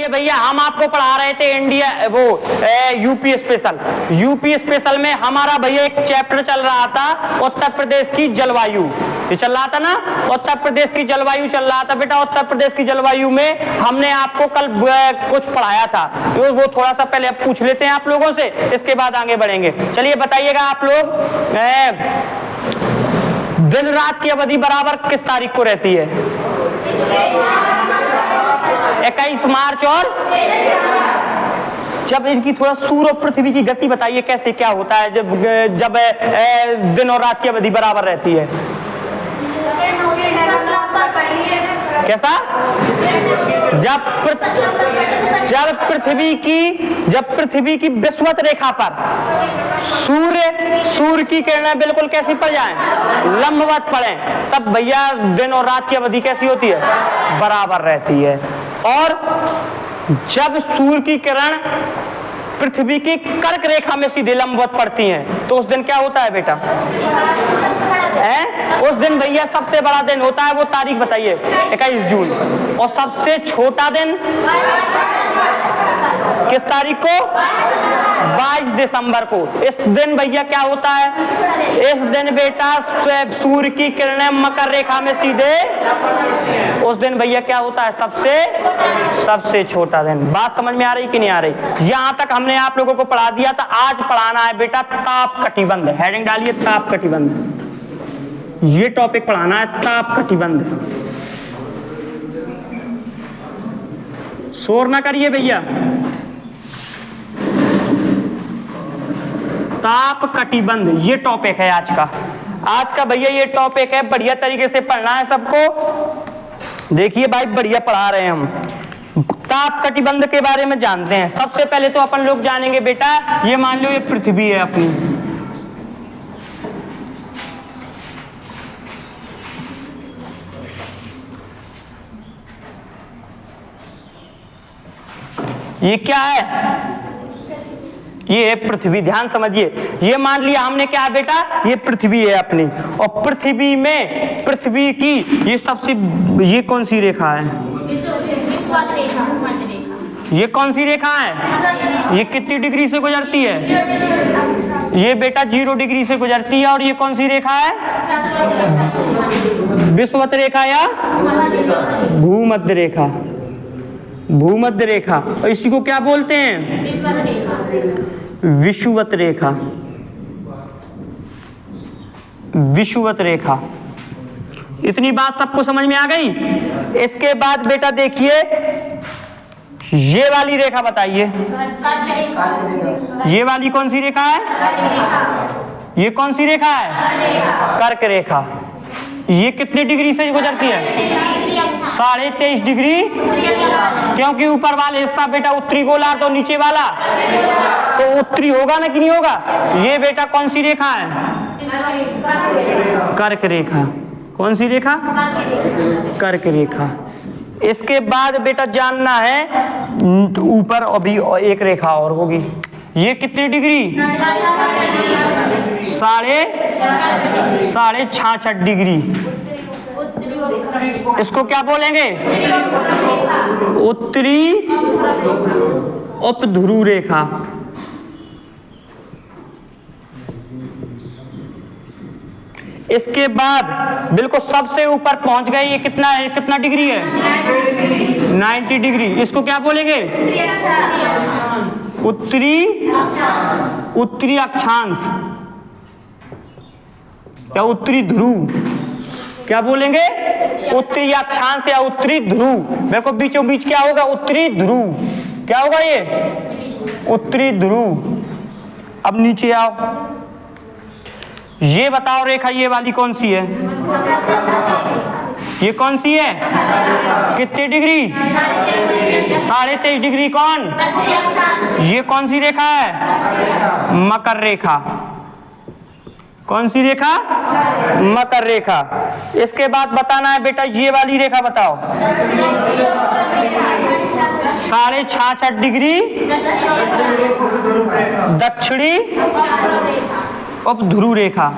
भैया हम आपको पढ़ा रहे थे इंडिया वो यूपी स्पेशल। यूपी स्पेशल में हमारा भैया एक चैप्टर चल रहा था उत्तर प्रदेश की जलवायु। ये चल रहा था ना, उत्तर प्रदेश की जलवायु चल रहा था बेटा। उत्तर प्रदेश की जलवायु में हमने आपको कल कुछ पढ़ाया था, वो थोड़ा सा पहले अब पूछ लेते हैं आप लोगों से, इसके बाद आगे बढ़ेंगे। चलिए बताइएगा आप लोग, दिन रात की अवधि बराबर किस तारीख को रहती है? 21 मार्च और जब इनकी थोड़ा सूर्य और पृथ्वी की गति बताइए कैसे क्या होता है जब दिन और रात की अवधि बराबर रहती है? कैसा? जब पृथ्वी की विषुवत रेखा पर सूर्य की किरणें बिल्कुल कैसी पड़ जाएं? लंबवत पड़े, तब भैया दिन और रात की अवधि कैसी होती है? बराबर रहती है। और जब सूर्य की किरण पृथ्वी की कर्क रेखा में सीधे लंबवत पड़ती हैं तो उस दिन क्या होता है बेटा? उस दिन भैया सबसे बड़ा दिन होता है, वो तारीख बताइए। 21 जून। और सबसे छोटा दिन किस तारीख को? 22 दिसंबर को। इस दिन भैया क्या होता है? इस दिन बेटा सूर्य की किरणें मकर रेखा में सीधे, उस दिन भैया क्या होता है? सबसे छोटा दिन। बात समझ में आ रही कि नहीं आ रही? यहां तक हमने आप लोगों को पढ़ा दिया था। आज पढ़ाना है बेटा ताप कटिबंध। हेडिंग डालिए ताप कटिबंध। ये टॉपिक पढ़ाना है, ताप कटिबंध। शोर ना करिए भैया। ताप कटिबंध ये टॉपिक है आज का भैया। ये टॉपिक है, बढ़िया तरीके से पढ़ना है सबको। देखिए भाई बढ़िया पढ़ा रहे हैं हम। ताप कटिबंध के बारे में जानते हैं। सबसे पहले तो अपन लोग जानेंगे बेटा, ये मान लो ये पृथ्वी है अपनी। ये क्या है? ये है पृथ्वी। ध्यान समझिए। ये मान लिया हमने क्या है बेटा? ये पृथ्वी है अपनी। और पृथ्वी में पृथ्वी की ये सबसे, ये कौन सी रेखा है? ये कौन सी रेखा है? ये कितनी डिग्री से गुजरती है? ये बेटा 0 डिग्री से गुजरती है। और ये कौन सी रेखा है? विषुवत रेखा या भूमध्य रेखा? भूमध्य रेखा। और इसी को क्या बोलते हैं? विषुवत रेखा। विषुवत रेखा। इतनी बात सबको समझ में आ गई? इसके बाद बेटा देखिए, ये वाली रेखा बताइए। ये वाली कौन सी रेखा है? ये कौन सी रेखा है? कर्क रेखा। ये कितने डिग्री से गुजरती है? 23.5 डिग्री। क्योंकि ऊपर वाला हिस्सा बेटा उत्तरी गोलार्ध और नीचे वाला तो उत्तरी होगा ना कि नहीं होगा? ये बेटा कौन सी रेखा है? कर्क रेखा। कौन सी रेखा? कर्क रेखा। इसके बाद बेटा जानना है, ऊपर अभी एक रेखा और होगी। ये कितनी डिग्री? 66.5 डिग्री। इसको क्या बोलेंगे? उत्तरी उपध्रुव रेखा। इसके बाद बिल्कुल सबसे ऊपर पहुंच गए। ये कितना डिग्री है? 90 डिग्री। इसको क्या बोलेंगे? उत्तरी अक्षांश या उत्तरी ध्रुव। क्या बोलेंगे? उत्तरी अक्षांश या उत्तरी ध्रुव। मेरे को बीचों बीच क्या होगा? उत्तरी ध्रुव। क्या होगा ये? उत्तरी ध्रुव। अब नीचे आओ, ये बताओ रेखा ये वाली कौन सी है? ये कौन सी है? कितनी डिग्री? 23.5 डिग्री। कौन? ये कौन सी रेखा है? मकर रेखा। कौन सी रेखा? मकर रेखा। इसके बाद बताना है बेटा, ये वाली रेखा बताओ। 66.5 डिग्री दक्षिणी उपध्रुव रेखा।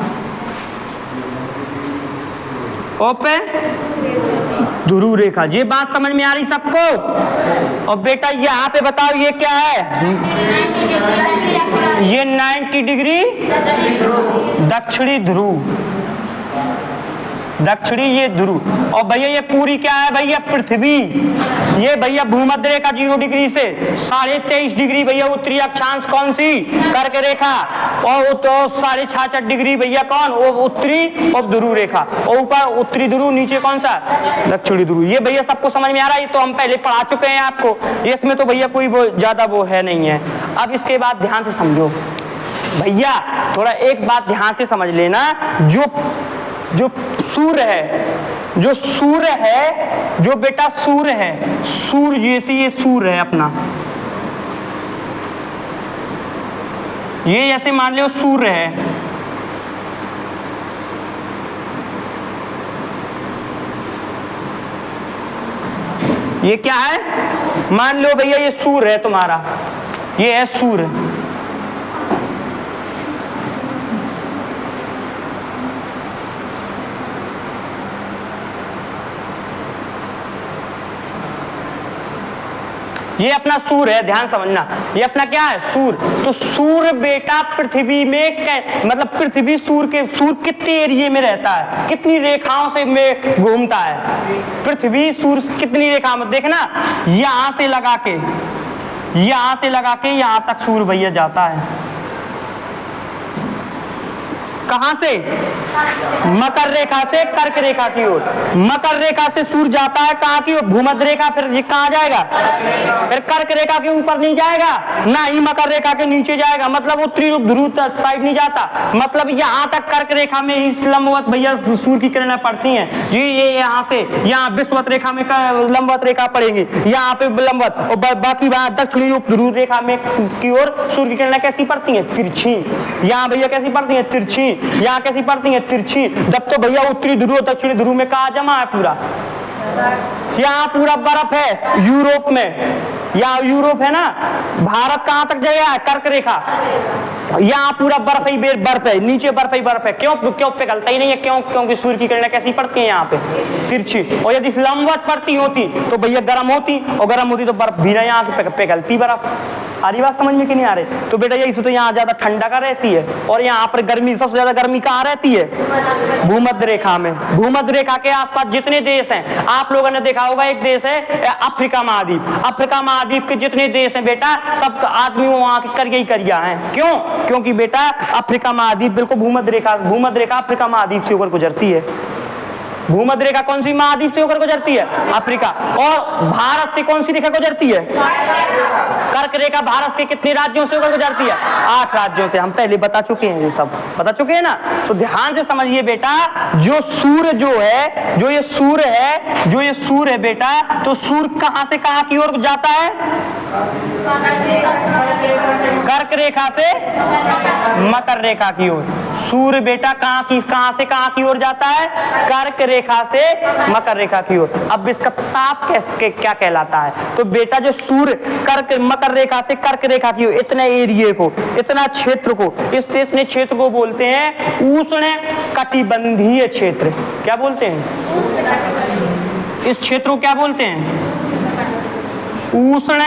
ध्रुव रेखा। ये बात समझ में आ रही सबको? और बेटा यहाँ पे बताओ ये क्या है? ये 90 डिग्री दक्षिणी ध्रुव, दक्षिणी ये ध्रुव। और भैया ये पूरी क्या है भैया? पृथ्वी। ये भैया भूमध्य रेखा 0 डिग्री से 23.5 डिग्री भैया उत्तरी अक्षांश कौन सी? कर्क रेखा। और तो 66.5 डिग्री भैया कौन? वो उत्तरी और ध्रुव रेखा। और ऊपर उत्तरी ध्रुव, नीचे कौन सा? दक्षिणी ध्रुव। ये भैया सबको समझ में आ रहा है? ये तो हम पहले पढ़ा चुके हैं आपको, इसमें तो भैया कोई ज्यादा वो है नहीं है। अब इसके बाद ध्यान से समझो भैया, थोड़ा एक बात ध्यान से समझ लेना। जो सूर्य है, जो सूर्य है, जो बेटा सूर्य है, सूर्य जैसे ये सूर्य है अपना, ये ऐसे मान लो सूर्य है। ये क्या है? मान लो भैया ये सूर्य है तुम्हारा, ये है सूर्य। ये अपना सूर्य है, ध्यान समझना। ये अपना क्या है? सूर्य। तो सूर्य बेटा पृथ्वी में मतलब पृथ्वी सूर्य कितने एरिया में रहता है? कितनी रेखाओं से में घूमता है? पृथ्वी सूर्य कितनी रेखा में? देखना, यहां से लगा के यहां तक सूर्य भैया जाता है। कहां से? मकर रेखा से कर्क रेखा की ओर। मकर रेखा से सूर्य जाता है कहां की ओर? भूमध्य रेखा। फिर ये कहां जाएगा? फिर कर्क रेखा के ऊपर नहीं जाएगा, ना ही मकर रेखा के नीचे जाएगा, मतलब उत्तरी ध्रुव साइड नहीं जाता। मतलब यहाँ तक कर्क रेखा में ही लंबवत भैया सूर्य की किरणें पड़ती हैं। ये यहाँ से यहाँ विषुवत रेखा में लंबवत रेखा पड़ेगी, यहाँ पे लंबवत, और बाकी दक्षिणी ध्रुव रेखा में की ओर सूर्य की किरणें कैसी पड़ती हैं? तिरछी। यहाँ भैया कैसी पड़ती हैं? तिरछी। यहाँ कैसी पड़ती हैं? तिरछी। जब तो भैया उत्तरी ध्रुव दक्षिणी ध्रुव में कहा जमा है पूरा, यहाँ पूरा बर्फ है यूरोप में, यहाँ यूरोप है ना। भारत कहाँ तक जगह है? कर्क रेखा। यहाँ पूरा बर्फ ही बर्फ है, नीचे बर्फ ही बर्फ है। क्यों पिघलता ही नहीं है? क्यों? क्योंकि सूर्य की किरणें कैसी पड़ती हैं यहाँ पे? तिरछी। और यदि लंबवत पड़ती होती तो भैया गर्म होती, और गर्म होती तो बर्फ भी ना यहाँ पिघलती बर्फ। आरी बात समझ में कि नहीं आ रही? तो बेटा यही से तो यहाँ ज्यादा ठंडा का रहती है, और यहाँ पर गर्मी, सबसे ज्यादा गर्मी कहाँ रहती है? भूमध्य रेखा में। भूमध्य रेखा के आसपास जितने देश हैं, आप लोगों ने देखा होगा, एक देश है अफ्रीका महाद्वीप। अफ्रीका महाद्वीप के जितने देश हैं बेटा, सब आदमी वहां के करिया ही करिया हैं। क्यों? क्योंकि बेटा अफ्रीका महाद्वीप बिल्कुल भूमध्य रेखा अफ्रीका महाद्वीप से होकर गुजरती है। भूमध्य रेखा कौन सी महाद्वीप से होकर गुजरती है? अफ्रीका। और भारत से कौन सी रेखा गुजरती है? कर्क रेखा भारत के कितने राज्यों से होकर गुजरती है? 8 राज्यों से। हम पहले बता चुके हैं, ये सब बता चुके हैं ना। तो ध्यान से समझिए बेटा, जो सूर्य जो है, जो ये सूर्य है बेटा, तो सूर्य कहां से कहां की ओर जाता है? कर्क रेखा से मकर रेखा की ओर। सूर्य बेटा कहां से कहां की ओर जाता है? कर्क रेखा से मकर रेखा की ओर। अब इसका ताप क्या कहलाता है? तो बेटा जो सूर्य मकर रेखा से कर्क रेखा की ओर, इतने एरिया को, इतना क्षेत्र को, इतने क्षेत्र को बोलते हैं उष्ण कटिबंधीय क्षेत्र। क्या बोलते हैं? इस क्षेत्र को क्या बोलते हैं? उष्ण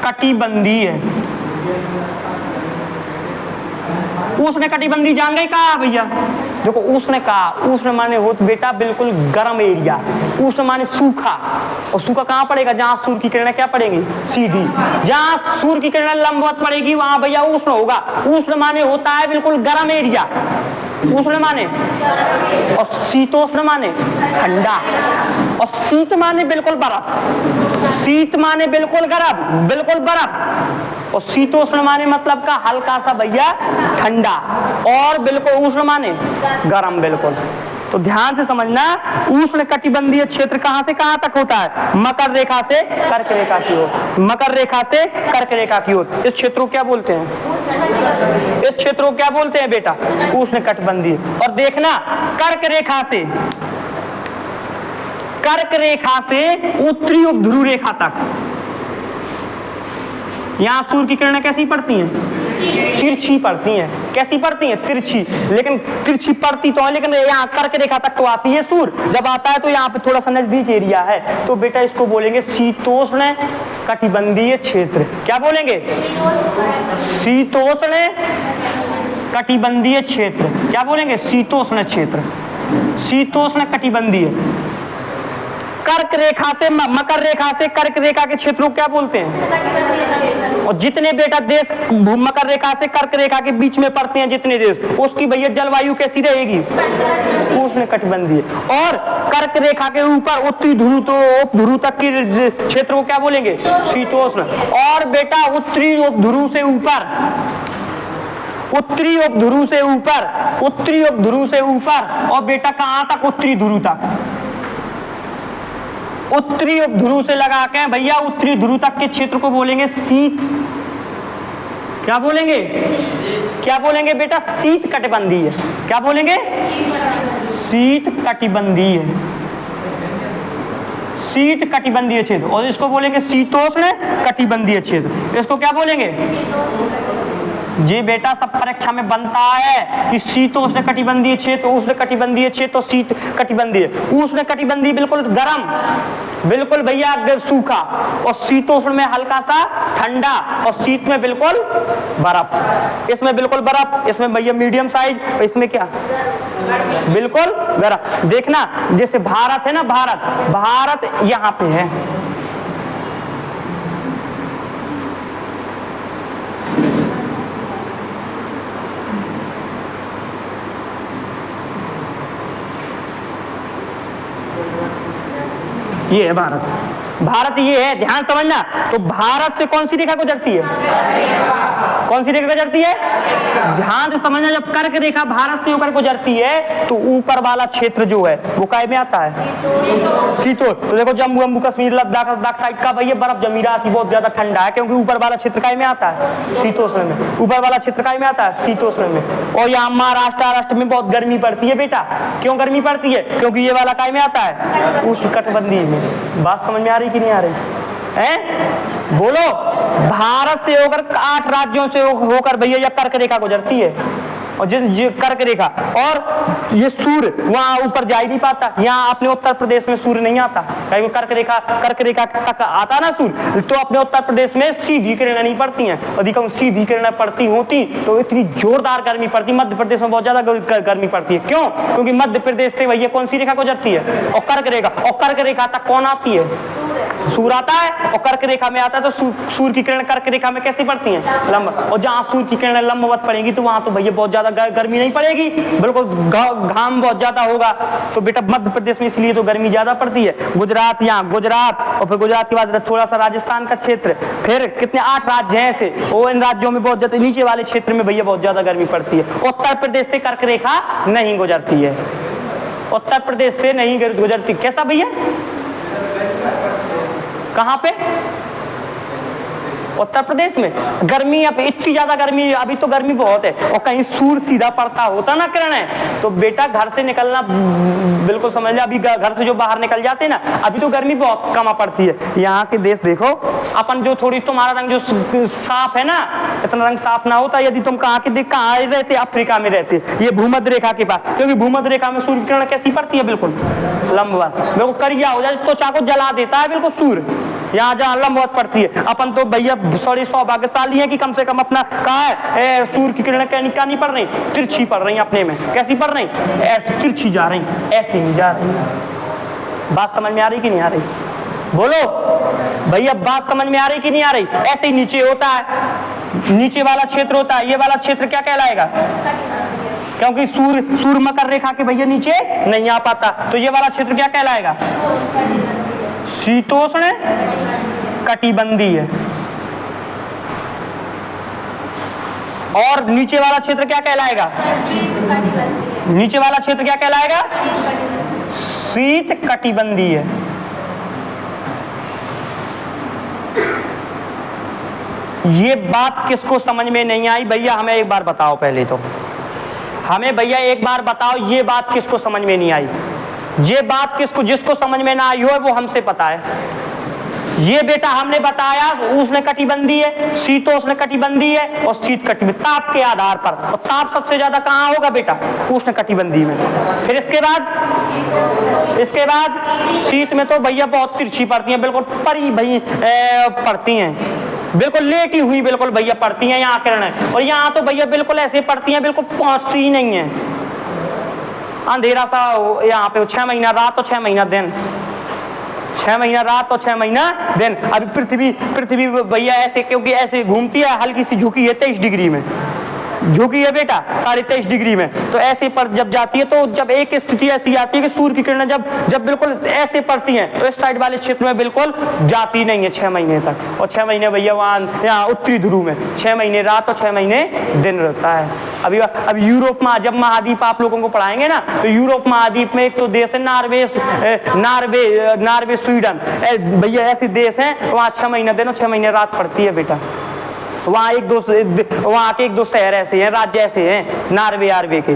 कटिबंधीय। उष्ण कटिबंधी जान गए कहा भैया? देखो उष्ण का, उष्ण माने हो तो बेटा बिल्कुल गर्म एरिया, उष्ण माने सूखा। और सूखा कहाँ पड़ेगा? जहाँ सूर्य की किरणें क्या पड़ेंगी? सीधी। जहाँ सूर्य की किरणें लंबवत पड़ेगी वहां भैया उष्ण होगा। उष्ण माने होता है बिल्कुल गर्म एरिया, उष्ण माने। और शीतोष्ण माने ठंडा। और शीत माने बिल्कुल बर्फ। शीत माने बिल्कुल गर्म, बिल्कुल बर्फ। और शीतोष्ण माने मतलब का हल्का सा भैया ठंडा। और बिल्कुल उष्ण माने गर्म बिल्कुल। तो ध्यान से समझना, उष्ण कटिबंधीय क्षेत्र कहां से कहां तक होता है? मकर रेखा से कर्क रेखा की ओर। मकर रेखा से कर्क रेखा की ओर। इस क्षेत्र को क्या बोलते हैं? इस क्षेत्र को क्या बोलते हैं बेटा? उष्ण कटिबंधीय। और देखना, कर्क रेखा से उत्तरी ध्रुव रेखा तक यहाँ सूर्य की किरणें कैसी पड़ती हैं? तिरछी पड़ती हैं। कैसी पड़ती हैं? तिरछी। लेकिन तिरछी पड़ती तो है, लेकिन यहाँ कर्क रेखा तक तो आती है सूर। जब आता है तो यहाँ पे थोड़ा सा नजदीक एरिया है, तो बेटा इसको बोलेंगे शीतोष्ण कटिबंधीय क्षेत्र। क्या बोलेंगे? शीतोष्ण कटिबंधीय क्षेत्र। क्या बोलेंगे? शीतोष्ण क्षेत्र, शीतोष्ण कटिबंधीय। कर्क रेखा से मकर रेखा से कर्क रेखा के क्षेत्रों को क्या बोलते हैं? और जितने बेटा देश मकर रेखा से कर्क रेखा के बीच में पड़ते हैं जितने देश, उसकी भैया जलवायु कैसी रहेगी? उष्ण कटिबंधीय। और कर्क रेखा के ऊपर उत्तरी ध्रुव तो ध्रुव तक के क्षेत्र को क्या बोलेंगे? शीतोष्ण। और बेटा उत्तरी ध्रुव से ऊपर, उत्तरी ध्रुव से ऊपर, उत्तरी ध्रुव से ऊपर और बेटा कहां तक? उत्तरी ध्रुव तक। उत्तरी ध्रुव से लगा के भैया उत्तरी ध्रुव तक के क्षेत्र को बोलेंगे शीत। क्या बोलेंगे? क्या बोलेंगे बेटा? शीत कटिबंधीय। क्या बोलेंगे? शीत कटिबंधीय, शीत कटिबंधीय क्षेत्र। और इसको बोलेंगे शीतोष्ण कटिबंधीय क्षेत्र। इसको क्या बोलेंगे? जी बेटा सब परीक्षा में बनता है कि शीतोष्ण कटिबंधीय क्षेत्र, उष्ण कटिबंधीय क्षेत्र और शीत कटिबंधीय। उष्ण कटिबंधीय बिल्कुल गर्म, बिल्कुल भैया सूखा, और शीतोष्ण में हल्का सा ठंडा, और शीत में बिल्कुल बर्फ। इसमें बिल्कुल बर्फ, इसमें भैया मीडियम साइज, और इसमें क्या? बिल्कुल गर्म। देखना जैसे भारत है ना, भारत, भारत यहाँ पे है, ये है भारत, भारत ये है, ध्यान समझना। तो भारत से कौन सी रेखा गुजरती है? कौन सी रेखा गुजरती है? ध्यान से समझना, जब कर्क रेखा भारत से होकर गुजरती है तो ऊपर वाला क्षेत्र जो है वो काय में आता है? शीतोष्ण। तो देखो जम्मू वम्मू कश्मीर लद्दाख साइड का भैया बर्फ जमी रहा थी, बहुत ज्यादा ठंडा है, क्योंकि ऊपर वाला क्षेत्र काय में आता है? शीतोष्ण में। ऊपर वाला क्षेत्र काय में आता है? शीतोष्ण में। और यहाँ महाराष्ट्र में बहुत गर्मी पड़ती है बेटा। क्यों गर्मी पड़ती है? क्योंकि ये वाला काय में आता है? उष्ण कटिबंधीय में। बात समझ में आ रही कि नहीं आ रही है? बोलो। भारत से होकर 8 राज्यों से होकर भैया यह कर्क रेखा गुजरती है, और जिस कर्क रेखा, और ये सूर्य वहां ऊपर जा ही नहीं पाता। यहाँ अपने उत्तर प्रदेश में सूर्य नहीं आता, कहीं कर्क रेखा तक आता ना सूर्य, तो अपने उत्तर प्रदेश में सीधी किरणें नहीं पड़ती हैं। अधिकांश सीधी किरणें पड़ती होती तो इतनी जोरदार गर्मी पड़ती। मध्य प्रदेश में बहुत ज्यादा गर्मी पड़ती है। क्यों? क्योंकि मध्य प्रदेश से भैया कौन सी रेखा गुजरती है? और कर्क रेखा। और कर्क रेखा तक कौन आती है? सूर्य आता है। और कर्क रेखा में आता है तो सूर्य की किरण कर्क रेखा में कैसी पड़ती हैं? लंब। और जहाँ सूर्य की किरणें लंबवत पड़ेगी तो वहां तो भैया बहुत ज्यादा गर्मी नहीं पड़ेगी, बिल्कुल घाम बहुत ज्यादा होगा। तो बेटा मध्य प्रदेश में इसलिए तो गर्मी ज्यादा पड़ती है। गुजरात, यहाँ गुजरात, और फिर गुजरात के बाद थोड़ा सा राजस्थान का क्षेत्र, फिर कितने 8 राज्य हैं ऐसे, और इन राज्यों में बहुत ज्यादा नीचे वाले क्षेत्र में भैया बहुत ज्यादा गर्मी पड़ती है। उत्तर प्रदेश से कर्क रेखा नहीं गुजरती है, उत्तर प्रदेश से नहीं गुजरती। कैसा भैया? कहां पे? उत्तर प्रदेश में। गर्मी अब इतनी ज्यादा गर्मी, अभी तो गर्मी बहुत है, और कहीं सूर्य सीधा पड़ता होता ना किरणें, तो बेटा घर से निकलना बिल्कुल समझ ले। अभी घर से जो बाहर निकल जाते ना, अभी तो गर्मी बहुत कम पड़ती है। यहाँ के देश देखो, अपन जो थोड़ी तुम्हारा रंग जो साफ है ना, इतना रंग साफ ना होता यदि तुम कहाँ रहते? अफ्रीका में रहते, ये भूमध्य रेखा के पास, क्योंकि भूमध्य रेखा में सूर्य किरण कैसी पड़ती है? बिल्कुल लंबवत, बिल्कुल करिया हो जाए तो चाको जला देता है बिल्कुल सूर्य। यहाँ जहाँ लंबवत पड़ती है, अपन तो भैया थोड़ी सौभाग्यशाली है कि कम से कम अपना कहा है सूर्य की किरणें क्या नहीं पड़ रही? तिरछी पड़ रही अपने में। कैसी पड़ रही? ऐसी तिरछी जा रही, ऐसे नहीं जा रही। बात समझ में आ रही कि नहीं आ रही? बोलो भैया, बात समझ में आ रही कि नहीं आ रही? ऐसे ही नीचे होता है, नीचे वाला क्षेत्र होता है, ये वाला क्षेत्र क्या कहलाएगा? क्योंकि सूर्य मकर रेखा के भैया नीचे नहीं आ पाता, तो ये वाला क्षेत्र क्या कहलाएगा? शीतोष्ण कटिबंधीय। और नीचे वाला क्षेत्र क्या कहलाएगा? नीचे वाला क्षेत्र क्या कहलाएगा? शीत कटिबंधीय। ये बात किसको समझ में नहीं आई भैया? हमें एक बार बताओ पहले तो, हमें भैया एक बार बताओ, ये बात किसको समझ में नहीं आई? ये बात किसको, जिसको समझ में ना आई हो वो हमसे पता है। ये बेटा हमने बताया उष्ण कटिबंधीय है, शीतोष्ण कटिबंधीय है और शीत कटिबंधीय, ताप के आधार पर। और ताप सबसे ज्यादा कहाँ होगा बेटा? उष्ण कटिबंधीय में। फिर इसके बाद शीत में तो भैया बहुत तिरछी पड़ती हैं, बिल्कुल परी भई पड़ती हैं, बिल्कुल लेटी हुई बिल्कुल भैया पड़ती हैं यहाँ किरणें। और यहाँ तो भैया बिल्कुल ऐसे पड़ती हैं, बिल्कुल पहुंचती ही नहीं है, अंधेरा सा यहाँ पे। 6 महीना रात और 6 महीना दिन, 6 महीना रात और 6 महीना दिन। अभी पृथ्वी भैया ऐसे, क्योंकि ऐसे घूमती है, हल्की सी झुकी है 23 डिग्री में, झुकी है बेटा 23.5 डिग्री में। तो ऐसे पर जब जाती है, तो जब एक स्थिति ऐसी आती है कि सूर्य की किरणें जब बिल्कुल ऐसे पड़ती हैं, तो इस साइड वाले क्षेत्र में बिल्कुल जाती नहीं है 6 महीने तक। और 6 महीने भैया वहाँ यहाँ उत्तरी ध्रुव में 6 महीने रात और 6 महीने दिन रहता है। अभी यूरोप में जब महाद्वीप आप लोगों को पढ़ाएंगे ना, तो यूरोप महाद्वीप में एक तो देश है नार्वे स्वीडन, भैया ऐसे देश हैं, वहाँ 6 महीने दिन और 6 महीने रात पड़ती है बेटा। वहाँ वहाँ के 1-2 शहर ऐसे हैं, राज्य ऐसे हैं नार्वे के।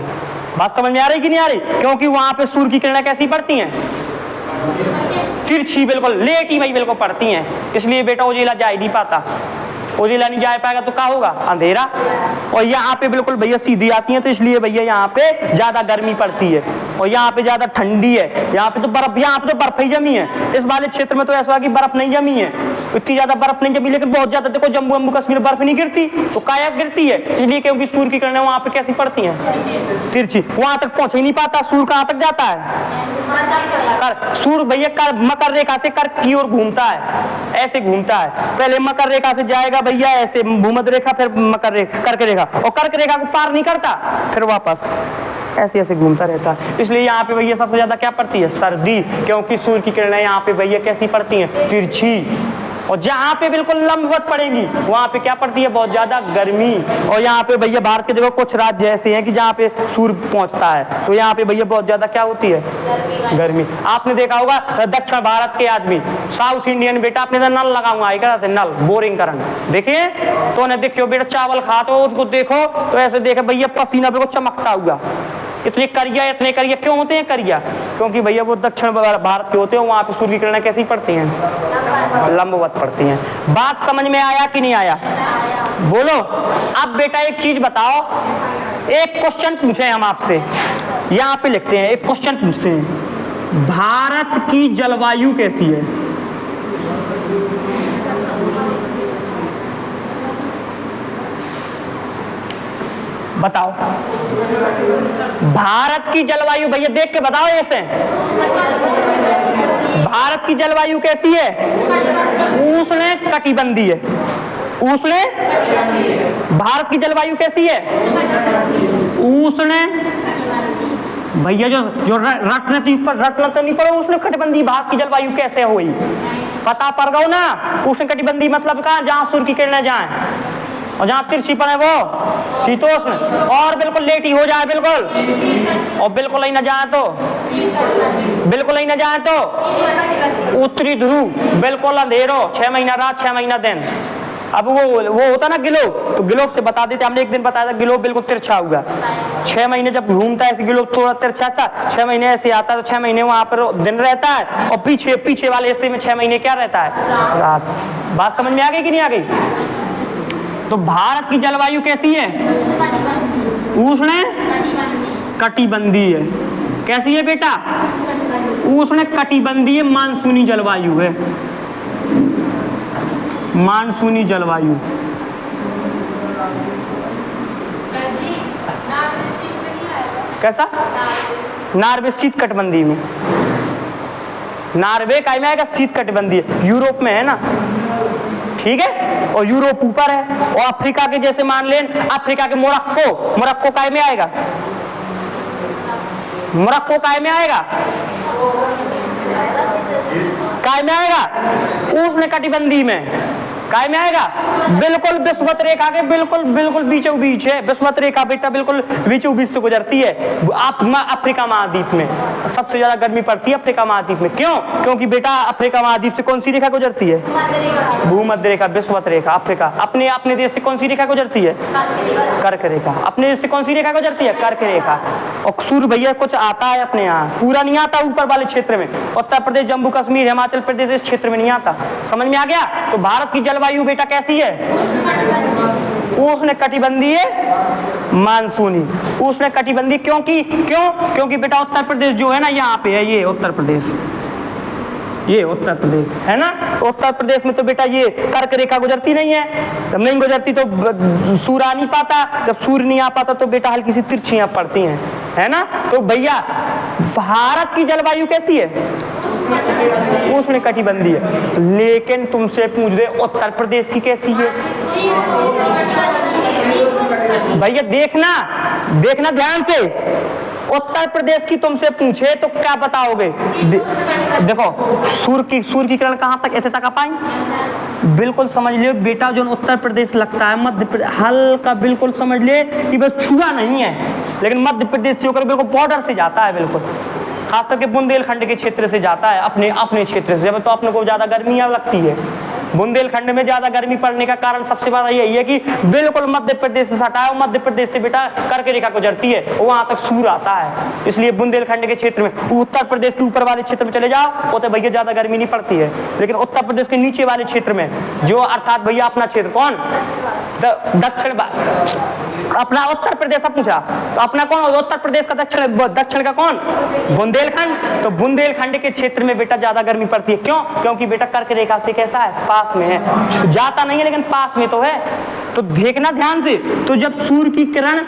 बात समझ में आ रही कि नहीं आ रही? क्योंकि वहाँ पे सूर्य की किरणें कैसी पड़ती हैं? तिरछी, बिल्कुल लेटी वही बिल्कुल पड़ती हैं। इसलिए बेटा उजेला जा ही नहीं पाता, उजेला नहीं जा पाएगा तो क्या होगा? अंधेरा। और यहाँ पे बिल्कुल भैया सीधी आती हैं, तो इसलिए भैया यहाँ पे ज्यादा गर्मी पड़ती है और यहाँ पे ज्यादा ठंडी है। यहाँ पे तो बर्फ ही जमी है। इस वाले क्षेत्र में तो ऐसा कि बर्फ नहीं जमी है, इतनी ज्यादा बर्फ नहीं जमी, लेकिन बहुत ज्यादा देखो जम्मू कश्मीर बर्फ नहीं गिरती, तो काया गिरती है। इसलिए क्योंकि सूर्य की किरणें वहां पे कैसी पड़ती हैं? तिरछी। वहां तक पहुंच ही नहीं पाता, सूर्य कहां तक जाता है? सूर्य भैया मकर रेखा से कर्क की ओर घूमता है, ऐसे घूमता है। पहले मकर रेखा से जाएगा भैया ऐसे भूमध्य रेखा, फिर कर्क रेखा, और कर्क रेखा को पार नहीं करता, फिर वापस ऐसे ऐसे घूमता रहता है। इसलिए यहाँ पे भैया सबसे ज्यादा क्या पड़ती है? सर्दी, क्योंकि सूर्य की किरणें यहाँ पे भैया कैसी पड़ती हैं? तिरछी। और जहाँ पे बिल्कुल लंबवत पड़ेंगी वहां पे क्या पड़ती है? बहुत ज्यादा गर्मी। और यहाँ पे भैया भारत के देखो कुछ राज्य ऐसे हैं कि जहाँ पे सूर्य पहुंचता है, तो यहाँ पे भैया बहुत ज्यादा क्या होती है? गर्मी। आपने देखा होगा दक्षिण भारत के आदमी, साउथ इंडियन बेटा, आपने तो नल लगाऊंगा आई करते, नल बोरिंग करंट देखिए, तो उन्हें देखियो बेटा चावल खाते हो उसको देखो तो ऐसे देखे भैया पसीना बिल्कुल चमकता हुआ। इतने करिया क्यों होते हैं करिया? क्योंकि भैया वो दक्षिण भारत के होते हैं, वहां पे सूर्य की किरणें कैसी पड़ती हैं? लंबवत पड़ती हैं। बात समझ में आया कि नहीं आया? बोलो। अब बेटा एक चीज बताओ, एक क्वेश्चन पूछे हम आपसे, यहाँ पे लिखते हैं, एक क्वेश्चन पूछते हैं, भारत की जलवायु कैसी है? बताओ। भारत की जलवायु भैया देख के बताओ ऐसे, भारत की जलवायु कैसी है? उष्ण कटिबंधीय है। उष्ण, भारत की जलवायु कैसी है? उष्ण भैया, जो रटना तो नहीं पड़ो, उष्ण कटिबंधीय भारत की जलवायु कैसे हुई? पता पड़ गो ना। उष्ण कटिबंधीय मतलब कहाँ? जहाँ सूर्य की किरणें जाएं और जहाँ तिरछी पड़े वो शीतोष्ण, और बिल्कुल लेटी हो जाए बिल्कुल, और बिल्कुल ही न जाए तो उत्तरी ध्रुव, बिल्कुल अंधेरो, 6 महीना रात 6 महीना दिन। अब वो होता ना गिलोब, तो गिलोब से बता देते, हमने एक दिन बताया था, गिलोब बिल्कुल तिरछा होगा। 6 महीने जब घूमता है ऐसे गिलोब थोड़ा तिरछा था, 6 महीने ऐसे आता है, तो 6 महीने वहां पर दिन रहता है, और पीछे वाले हिस्से में 6 महीने क्या रहता है? रात। बात समझ में आ गई कि नहीं आ गई? तो भारत की जलवायु कैसी है? उष्ण कटिबंधीय है। कैसी है बेटा? उष्ण कटिबंधीय मानसूनी जलवायु है। मानसूनी जलवायु। कैसा? नार्वे शीत कटिबंधीय में। नार्वे का में आएगा शीत कटिबंधीय, यूरोप में है ना, ठीक है। और यूरोप ऊपर है। और अफ्रीका के जैसे मान लें, अफ्रीका के मोरक्को काय में आएगा? मोरक्को काय में आएगा? काय में आएगा? उष्ण कटिबंधीय में। काय में आएगा? बिल्कुल विषुवत रेखा के बिल्कुल बिल्कुल बीचों बीच है। विषुवत रेखा बेटा बिल्कुल बीचों बीच से गुजरती है। अफ्रीका महाद्वीप में सबसे ज्यादा गर्मी पड़ती है अफ्रीका महाद्वीप में। क्यों? क्योंकि बेटा अफ्रीका महाद्वीप से कौन सी रेखा गुजरती है? भूमध्य रेखा, विषुवत रेखा। अफ्रीका अपने देश से कौन सी रेखा गुजरती है? कर्क रेखा। अपने देश से कौन सी रेखा गुजरती है? कर्क रेखा। और सूर्य भैया कुछ आता है अपने यहाँ, पूरा नहीं आता ऊपर वाले क्षेत्र में। उत्तर प्रदेश, जम्मू कश्मीर, हिमाचल प्रदेश इस क्षेत्र में नहीं आता। समझ में आ गया? तो भारत की जलवायु बेटा कैसी है? उष्णकटिबंधीय मानसूनी। उष्णकटिबंधीय क्योंकि बेटा उत्तर प्रदेश जो है ना यहाँ पे है, ये उत्तर प्रदेश है ना। उत्तर प्रदेश में तो बेटा ये कर्क रेखा गुजरती नहीं है। जब नहीं गुजरती तो सूर्य आ नहीं पाता, जब सूर्य नहीं आ पाता तो बेटा हल्की सी तिरछियां पड़ती हैं, है ना। तो भैया भारत की जलवायु कैसी है? उष्णकटिबंधीय। लेकिन तुमसे पूछ दे उत्तर प्रदेश की कैसी है? भैया देखना ध्यान से। उत्तर प्रदेश की तुमसे पूछे तो क्या बताओगे? देखो सूर्य की किरण कहां तक, इतने तक आ पाएंगे? बिल्कुल समझ लियो बेटा, जो उत्तर प्रदेश लगता है मध्य प्रदेश हल्का, बिल्कुल समझ ले कि बस छुआ नहीं है, लेकिन मध्य प्रदेश से होकर बिल्कुल बॉर्डर से जाता है, बिल्कुल खास करके बुंदेलखंड के क्षेत्र से जाता है, अपने क्षेत्र से। तो अपने को ज्यादा गर्मी लगती है। बुंदेलखंड में ज्यादा गर्मी पड़ने का कारण सबसे बड़ा यही है कि बिल्कुल मध्य प्रदेश से सटा है। मध्य प्रदेश से बेटा कर्क रेखा गुजरती है, वहां तक सूर्य आता है, इसलिए बुंदेलखंड के क्षेत्र में। उत्तर प्रदेश के ऊपर वाले क्षेत्र में चले जाओ तो भैया ज्यादा गर्मी नहीं पड़ती है। लेकिन उत्तर प्रदेश के नीचे वाले क्षेत्र में, जो अर्थात भैया अपना क्षेत्र कौन, दक्षिण, अपना उत्तर प्रदेश पूछा तो अपना कौन? उत्तर प्रदेश का दक्षिण का कौन? बुंदेलखंड। तो बुंदेलखंड के क्षेत्र में बेटा ज्यादा गर्मी पड़ती है। क्यों? क्योंकि बेटा कर्क रेखा से कैसा है? पास में है, जाता नहीं है लेकिन पास में तो है। तो देखना ध्यान से, तो जब सूर्य की किरण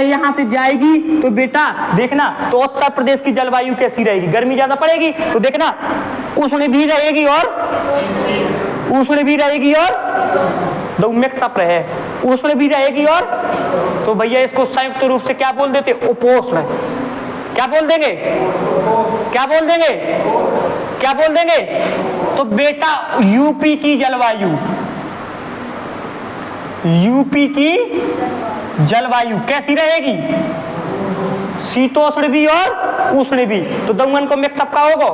यहां से जाएगी तो बेटा देखना, तो उत्तर प्रदेश की जलवायु कैसी रहेगी? गर्मी ज्यादा पड़ेगी। तो देखना उष्ण भी रहेगी और दो मिक्सअप रहे, उष्ण भी रहेगी और, तो भैया इसको संयुक्त रूप से क्या बोल देते? उपोष्ण। क्या बोल देंगे? तो बेटा यूपी की जलवायु कैसी रहेगी? शीतोष्ण भी और उष्ण भी। तो दोनों को मिक्सअप का होगा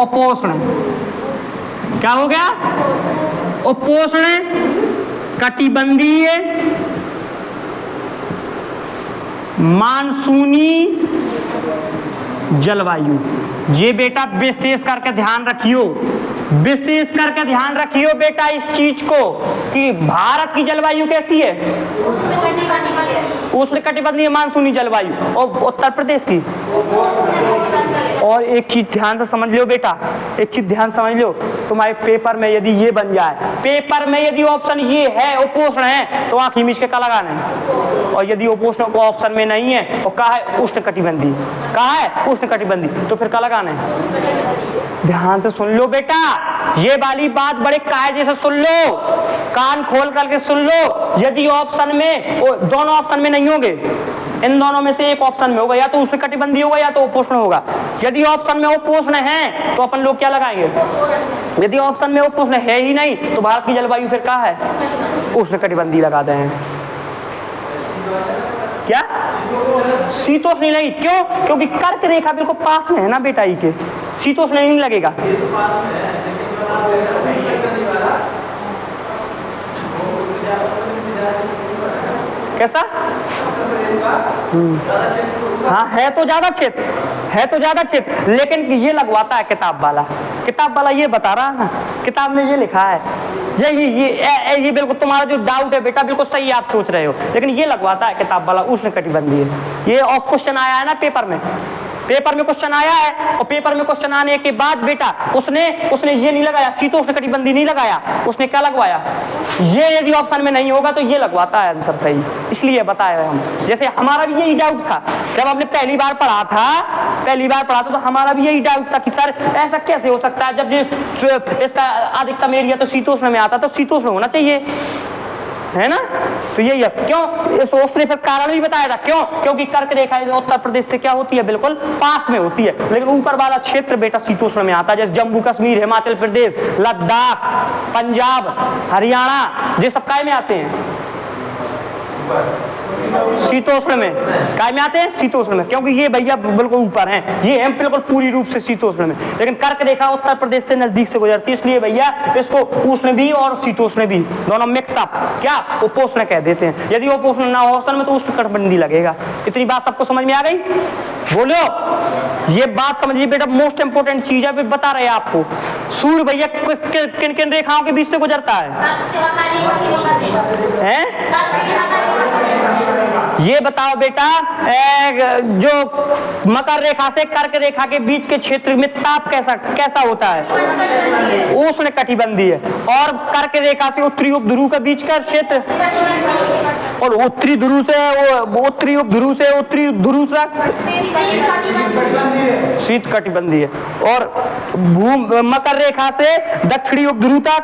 उपोष्ण। क्या हो गया? उपोष्ण कटिबंधीय मानसूनी जलवायु। ये बेटा विशेष करके ध्यान रखियो बेटा इस चीज को कि भारत की जलवायु कैसी है? उष्णकटिबंधीय मानसूनी जलवायु। और उत्तर प्रदेश की, और एक चीज ध्यान से समझ लो बेटा, तुम्हारे पेपर में यदि ये बन जाए, पेपर में यदि ऑप्शन ये है उपोष्ण है तो आंख मीच के का लगाना, और यदि उपोष्ण को ऑप्शन में नहीं है तो कहा है उष्णकटिबंधीय, तो फिर का लगाना है? ध्यान से सुन लो बेटा, ये वाली बात बड़े कायदे से सुन लो, कान खोल करके सुन लो। यदि ऑप्शन में, दोनों ऑप्शन में नहीं होंगे, इन दोनों में से एक ऑप्शन में होगा, या तो उष्णकटिबंधीय होगा या तो उपोष्ण होगा। यदि ऑप्शन में उपोष्ण है तो अपन लोग क्या लगाएंगे? यदि ऑप्शन में उपोष्ण है ही नहीं तो भारत की जलवायु फिर क्या है? उष्णकटिबंधीय लगा दें। क्या? शीतोष्ण नहीं। क्यों? क्योंकि कर्क रेखा बिल्कुल पास में है ना बेटा, ई के शीतोष्ण नहीं लगेगा। कैसा? हाँ है तो ज्यादा क्षेत्र, लेकिन ये लगवाता है किताब वाला ये बता रहा है ना, किताब में ये लिखा है। ये बिल्कुल तुम्हारा जो डाउट है बेटा बिल्कुल सही आप सोच रहे हो, लेकिन ये लगवाता है किताब वाला उष्णकटिबंधीय। ये और क्वेश्चन आया है ना पेपर में क्वेश्चन आया है, और पेपर में क्वेश्चन आने के बाद बेटा उसने ये नहीं लगाया, शीतोष्णकटिबंधीय नहीं लगाया, उसने क्या लगवाया? ये यदि ऑप्शन में नहीं होगा तो ये लगवाता है आंसर सही, इसलिए बताया हम। जैसे हमारा भी यही डाउट था जब हमने पहली बार पढ़ा था तो हमारा भी यही डाउट था कि सर ऐसा कैसे हो सकता है, जब इसका अधिकतम एरिया तो शीतोष्ण में आता तो शीतोष्ण होना चाहिए। है ना। तो यही है, क्यों इस उसने फिर कारण भी बताया था, क्यों, क्योंकि कर्क रेखा उत्तर प्रदेश से क्या होती है, बिल्कुल पास में होती है, लेकिन ऊपर वाला क्षेत्र बेटा शीतोष्ण में आता है, जैसे जम्मू कश्मीर, हिमाचल प्रदेश, लद्दाख, पंजाब, हरियाणा, ये सब काय में आते हैं, शीतोष्ण में। काय में आते हैं, शीतोष्ण में, क्योंकि ये भैया बिल्कुल ऊपर हैं, ये हैं बिल्कुल पूरी रूप से शीतोष्ण में। लेकिन कर्क रेखा उत्तर प्रदेश से नजदीक से गुजरती है, इसलिए भैया इसको उष्ण भी और शीतोष्ण भी दोनों मिक्स अप क्या उपोष्ण कह देते हैं। यदि उपोष्ण ना हो ऑप्शन में तो उष्णकटिबंधीय लगेगा। इतनी बात सबको समझ में आ गई, बोलो। ये बात समझिए बेटा, मोस्ट इंपोर्टेंट चीज है, बता रहे हैं आपको। सूर्य भैया किन किन रेखाओं के बीच से गुजरता है? ये बताओ बेटा, जो मकर रेखा से कर्क रेखा के बीच के क्षेत्र में ताप कैसा होता है? उष्ण कटिबंधीय। और कर्क रेखा से उत्तरी उपध्रुव के बीच का क्षेत्र, और उत्तरी ध्रुव से उत्तरी उपध्रुव से उत्तरी ध्रुव तक शीत कटिबंधीय। और मकर रेखा से दक्षिणी उपध्रुव तक,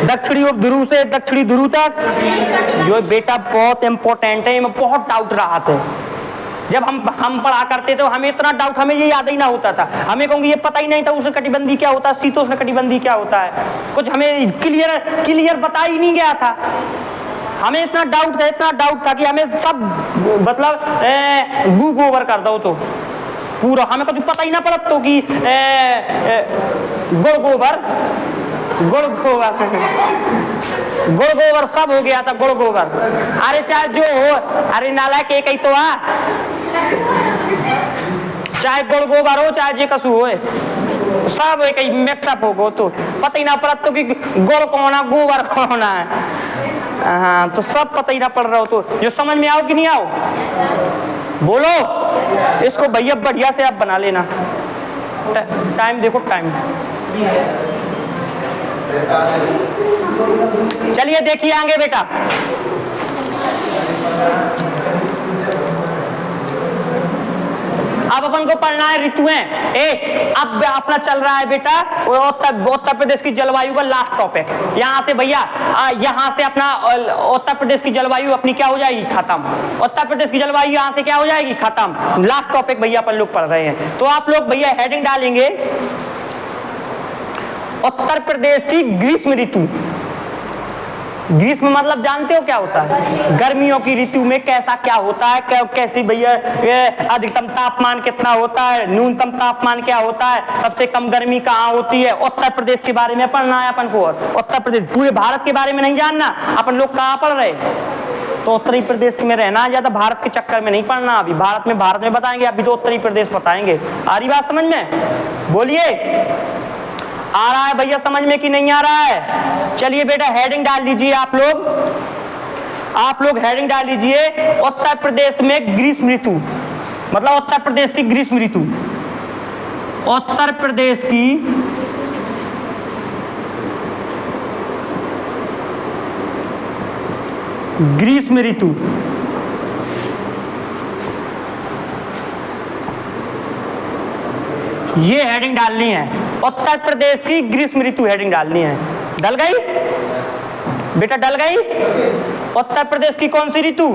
दक्षिणी उपध्रुव से दक्षिणी ध्रुव तक। जो बेटा बहुत इंपॉर्टेंट है, बहुत डाउट रहा था जब हम पढ़ा करते थे, हमें इतना डाउट, हमें ये याद ही ना होता था, हमें कहूँगी ये पता ही नहीं था उष्ण कटिबंधीय क्या होता है, शीतोष्ण कटिबंधीय क्या होता है, कुछ हमें क्लियर बता ही नहीं गया था। हमें इतना डाउट था कि हमें सब मतलब गूगल कर दो तो पूरा, हमें कुछ पता ही ना पड़ा तो कि गुड़ गोबर सब हो गया था, गुड़ गोबर। अरे चाहे जो हो, अरे नालायक एक ही तो आ, चाहे गुड़ गोबर हो चाहे जे कसू हो, सब एक ही मिक्सअप हो गो, तो पता ही ना पड़ा तो कि गुड़ कौन है गोबर कौन है। हाँ, तो सब पता ही ना पड़ रहा हो, तो जो समझ में आओ कि नहीं आओ, बोलो। इसको भैया बढ़िया से आप बना लेना। टाइम देखो, टाइम चलिए देखिए आगे बेटा। अब अपन को पढ़ना है ऋतुएं। अब अपना चल रहा है बेटा उत्तर प्रदेश की जलवायु का लास्ट टॉपिक। यहाँ से भैया यहाँ से अपना उत्तर प्रदेश की जलवायु अपनी क्या हो जाएगी, खत्म। उत्तर प्रदेश की जलवायु यहाँ से क्या हो जाएगी, खत्म। लास्ट टॉपिक भैया अपन लोग पढ़ रहे हैं। तो आप लोग भैया हेडिंग डालेंगे उत्तर प्रदेश की ग्रीष्म ऋतु। ग्रीष्म मतलब जानते हो क्या होता है, गर्मियों की ऋतु में कैसा क्या होता है, कैसी भैया अधिकतम तापमान कितना होता है, न्यूनतम तापमान क्या होता है, सबसे कम गर्मी कहाँ होती है। उत्तर प्रदेश के बारे में पढ़ना है अपन को। उत्तर प्रदेश, पूरे भारत के बारे में नहीं जानना। अपन लोग कहाँ पढ़ रहे, तो उत्तरी प्रदेश में रहना, ज्यादा भारत के चक्कर में नहीं पढ़ना। अभी भारत में बताएंगे, अभी तो उत्तरी प्रदेश बताएंगे। आ रही बात समझ में, बोलिए। आ रहा है भैया समझ में कि नहीं आ रहा है? चलिए बेटा हेडिंग डाल लीजिए आप लोग हेडिंग डाल लीजिए उत्तर प्रदेश में ग्रीष्म ऋतु, मतलब उत्तर प्रदेश की ग्रीष्म ऋतु। उत्तर प्रदेश की ग्रीष्म ऋतु। ये हेडिंग डालनी है, उत्तर प्रदेश की ग्रीष्म ऋतु हेडिंग डालनी है। डल गई बेटा, डल गई? उत्तर प्रदेश की कौन सी ऋतु,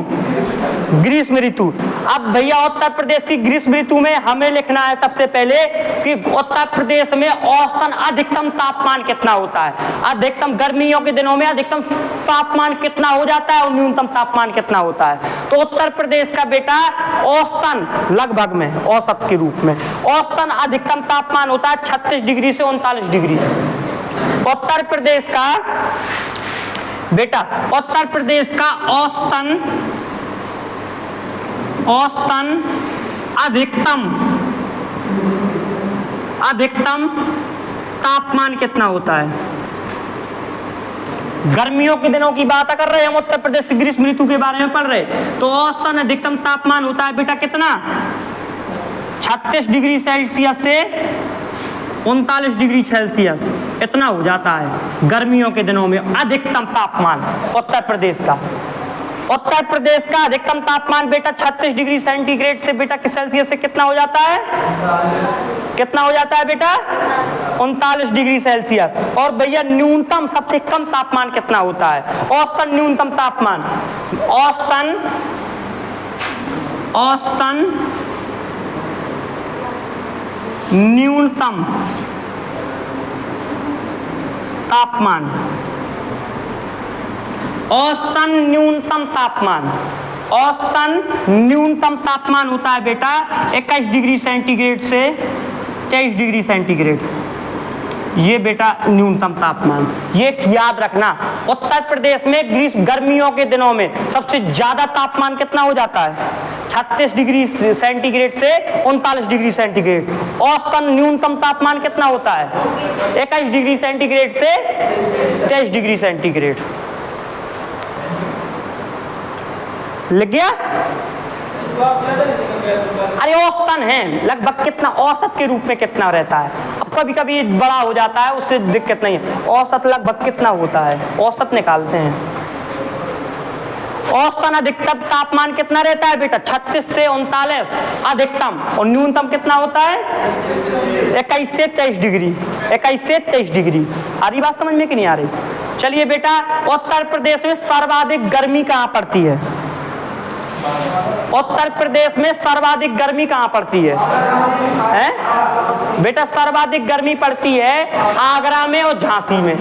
ग्रीष्म ऋतु। अब भैया उत्तर प्रदेश की ग्रीष्म ऋतु में हमें लिखना है सबसे पहले कि उत्तर प्रदेश में औसतन अधिकतम तापमान कितना होता है। अधिकतम गर्मियों के दिनों में अधिकतम तापमान कितना हो जाता है और न्यूनतम तापमान कितना होता है। तो उत्तर प्रदेश का बेटा औसतन, लगभग में औसत के रूप में औसतन अधिकतम तापमान होता है 36 डिग्री से 39 डिग्री। उत्तर प्रदेश का बेटा, उत्तर प्रदेश का औसतन अधिकतम तापमान कितना होता है। गर्मियों के दिनों की बात कर रहे हैं हम, उत्तर प्रदेश की ग्रीष्म ऋतु के बारे में पढ़ रहे, तो औसतन अधिकतम तापमान होता है बेटा कितना, 36 डिग्री सेल्सियस से 39 डिग्री सेल्सियस, इतना हो जाता है गर्मियों के दिनों में अधिकतम तापमान उत्तर प्रदेश का। उत्तर प्रदेश का अधिकतम तापमान बेटा 36 डिग्री सेंटीग्रेड से बेटा सेल्सियस से कितना हो जाता है, कितना हो जाता है बेटा 39 डिग्री सेल्सियस। और भैया न्यूनतम सबसे कम तापमान कितना होता है? औसतन न्यूनतम तापमान, औसतन न्यूनतम तापमान, औसतन न्यूनतम तापमान, औसतन न्यूनतम तापमान होता है बेटा 21 डिग्री सेंटीग्रेड से 23 डिग्री सेंटीग्रेड। ये बेटा न्यूनतम तापमान, ये याद रखना। उत्तर प्रदेश में ग्रीष्म गर्मियों के दिनों में सबसे ज्यादा तापमान कितना हो जाता है? 36 डिग्री सेंटीग्रेड से 39 डिग्री सेंटीग्रेड। औसतन न्यूनतम तापमान कितना होता है? 21 डिग्री सेंटीग्रेड से 23 डिग्री सेंटीग्रेड। लग गया? अरे औसतन है, लगभग कितना औसत के रूप में कितना रहता है। अब कभी कभी बड़ा हो जाता है, उससे दिक्कत नहीं है। औसत लगभग कितना होता है, औसत निकालते हैं। औसतन अधिकतम तापमान कितना रहता है बेटा? 36 से 39 अधिकतम। और न्यूनतम कितना होता है? 21 से 23 डिग्री, 21 से 23 डिग्री। आ रही बात समझ में कि नहीं आ रही? चलिए बेटा, उत्तर प्रदेश में सर्वाधिक गर्मी कहाँ पड़ती है? उत्तर प्रदेश में सर्वाधिक गर्मी कहाँ पड़ती है? बेटा सर्वाधिक गर्मी पड़ती है आगरा में और झांसी में।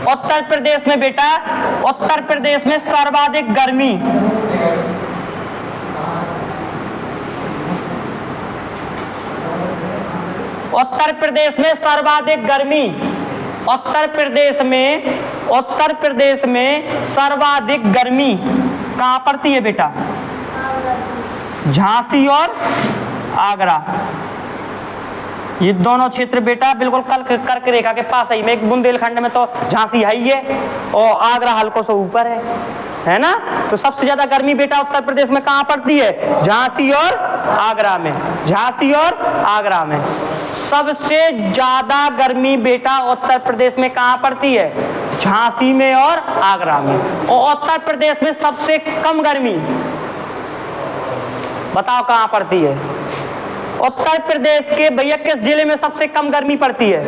उत्तर प्रदेश में बेटा, उत्तर प्रदेश में सर्वाधिक गर्मी उत्तर प्रदेश में सर्वाधिक गर्मी, उत्तर प्रदेश में सर्वाधिक गर्मी कहाँ पड़ती है बेटा? झांसी और आगरा। ये दोनों क्षेत्र बेटा बिल्कुल कर्क रेखा के पास ही में, एक बुंदेलखंड में तो झांसी है ही है और आगरा हल्को से ऊपर है ना। तो सबसे ज्यादा गर्मी बेटा उत्तर प्रदेश में कहाँ पड़ती है? झांसी और आगरा में, झांसी और आगरा में। सबसे ज्यादा गर्मी बेटा उत्तर प्रदेश में कहाँ पड़ती है? झांसी में और आगरा में। और उत्तर प्रदेश में सबसे कम गर्मी बताओ कहाँ पड़ती है? उत्तर प्रदेश के भैया किस जिले में सबसे कम गर्मी पड़ती है?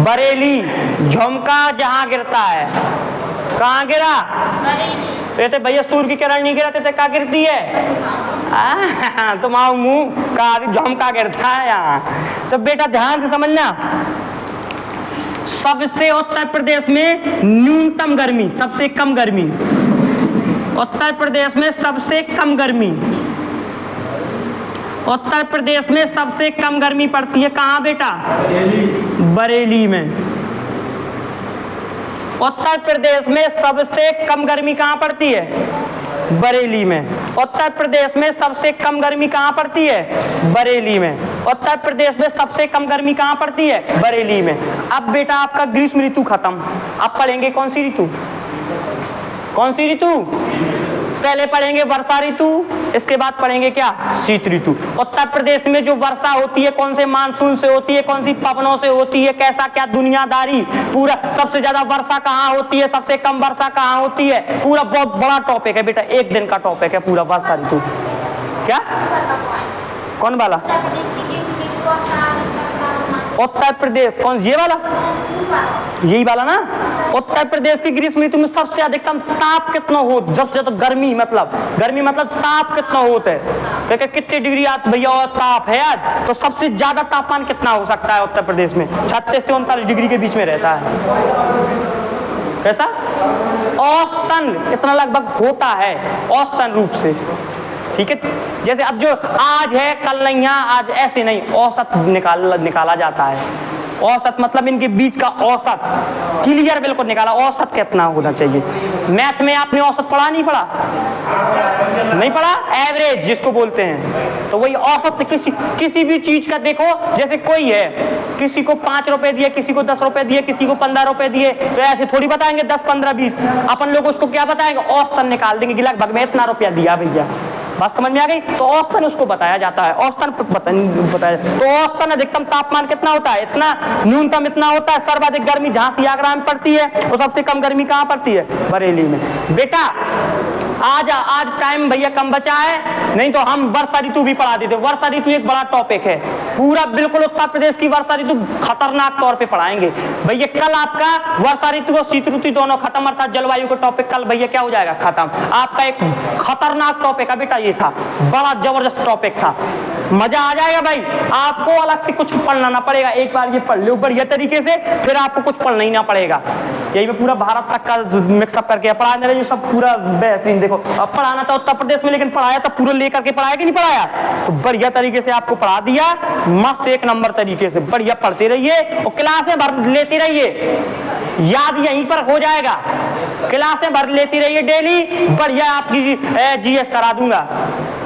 बरेली। झुमका जहां गिरता है, कहाँ गिरा? कहते भैया सूर्य की किरण नहीं गिराते थे, कहाँ गिरती है? तुम्हारा मुंह का झुमका गिरता है यहाँ। तो बेटा ध्यान से समझना, सबसे उत्तर प्रदेश में न्यूनतम गर्मी, सबसे कम गर्मी, उत्तर प्रदेश में सबसे कम गर्मी, उत्तर प्रदेश में सबसे कम गर्मी पड़ती है कहाँ बेटा? बरेली में। उत्तर प्रदेश में सबसे कम गर्मी कहाँ पड़ती है? बरेली में। उत्तर प्रदेश में सबसे कम गर्मी कहाँ पड़ती है? बरेली में। उत्तर प्रदेश में सबसे कम गर्मी कहाँ पड़ती है? बरेली में। अब बेटा आपका ग्रीष्म ऋतु खत्म, अब पढ़ेंगे कौन सी ऋतु? कौन सी ऋतु? पहले पढ़ेंगे वर्षा ऋतु, इसके बाद पढ़ेंगे क्या? शीत ऋतु। उत्तर प्रदेश में जो वर्षा होती है कौन से मानसून से होती है, कौन सी पवनों से होती है, कैसा क्या दुनियादारी, पूरा सबसे ज्यादा वर्षा कहाँ होती है, सबसे कम वर्षा कहाँ होती है, पूरा बहुत बड़ा टॉपिक है बेटा, एक दिन का टॉपिक है पूरा वर्षा ऋतु। क्या? कौन वाला? उत्तर प्रदेश कौन? ये वाला, यही वाला ना। उत्तर प्रदेश की ग्रीष्म ऋतु में सबसे अधिकतम ताप कितना हो? जब से तो गर्मी मतलब ताप कितना होता है? क्योंकि कितने डिग्री आज भैया और ताप है आज, तो सबसे ज्यादा तापमान कितना हो सकता है उत्तर प्रदेश में? 36 से 39 डिग्री के बीच में रहता है। कैसा? औसतन कितना लगभग होता है औसतन रूप से, ठीक है। जैसे अब जो आज है कल नहीं है, आज ऐसे नहीं, औसत निकाला जाता है। औसत मतलब इनके बीच का औसत क्लियर बिल्कुल निकाला, औसत कितना होना चाहिए। मैथ में आपने औसत पढ़ा नहीं पढ़ा? नहीं पढ़ा? एवरेज जिसको बोलते हैं, तो वही औसत किसी भी चीज का देखो। जैसे कोई है, किसी को 5 रुपए दिए, किसी को 10 रुपए दिए, किसी को 15 रुपए दिए, तो ऐसे थोड़ी बताएंगे 10, 15, 20। अपन लोग उसको क्या बताएंगे? औसतन निकाल देंगे कि लगभग में इतना रुपया दिया भैया। बात समझ में आ गई? तो औसतन उसको बताया जाता है, औसतन बताया। तो औसतन अधिकतम तापमान कितना होता है? इतना। न्यूनतम इतना होता है। सर्वाधिक गर्मी झांसी आगरा में पड़ती है, और सबसे कम गर्मी कहाँ पड़ती है? बरेली में। बेटा आज टाइम भैया कम बचा है, नहीं तो हम वर्षा ऋतु भी पढ़ा देते। वर्षा ऋतु एक बड़ा टॉपिक है, पूरा बिल्कुल उत्तर प्रदेश की वर्षा ऋतु खतरनाक तौर पे पढ़ाएंगे भैया। कल आपका वर्षा ऋतु और शीत ऋतु दोनों खत्म, अर्थात जलवायु का टॉपिक कल भैया क्या हो जाएगा, खत्म। आपका एक खतरनाक टॉपिक है बेटा, ये था बड़ा जबरदस्त टॉपिक था, मजा आ जाएगा भाई। आपको अलग से कुछ पढ़ना ना पड़ेगा, एक बार ये पढ़ लो बढ़िया तरीके से, फिर आपको कुछ पढ़ना ही ना पड़ेगा। यही में पूरा भारत तक का मिक्सअप करके पढ़ाने रहे, सब पूरा बेहतरीन। देखो अब पढ़ाना था उत्तर प्रदेश में, लेकिन पढ़ाया था पूरा लेकर के, पढ़ाया कि नहीं पढ़ाया, तो बढ़िया तरीके से आपको पढ़ा दिया, मस्त एक नंबर तरीके से। बढ़िया पढ़ते रहिए और क्लासें भर लेते रहिए, याद यहीं पर हो जाएगा। क्लासें भर लेती रहिए डेली, बढ़िया आपकी जीएस करा दूंगा।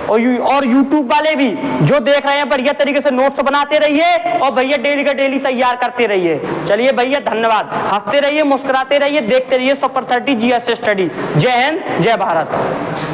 और YouTube वाले भी जो देख रहे हैं बढ़िया तरीके से नोट्स बनाते रहिए और भैया डेली का डेली तैयार करते रहिए। चलिए भैया धन्यवाद, हंसते रहिए, मुस्कुराते रहिए, देखते रहिए सुपर 30 जीएस स्टडी। जय हिंद, जय भारत।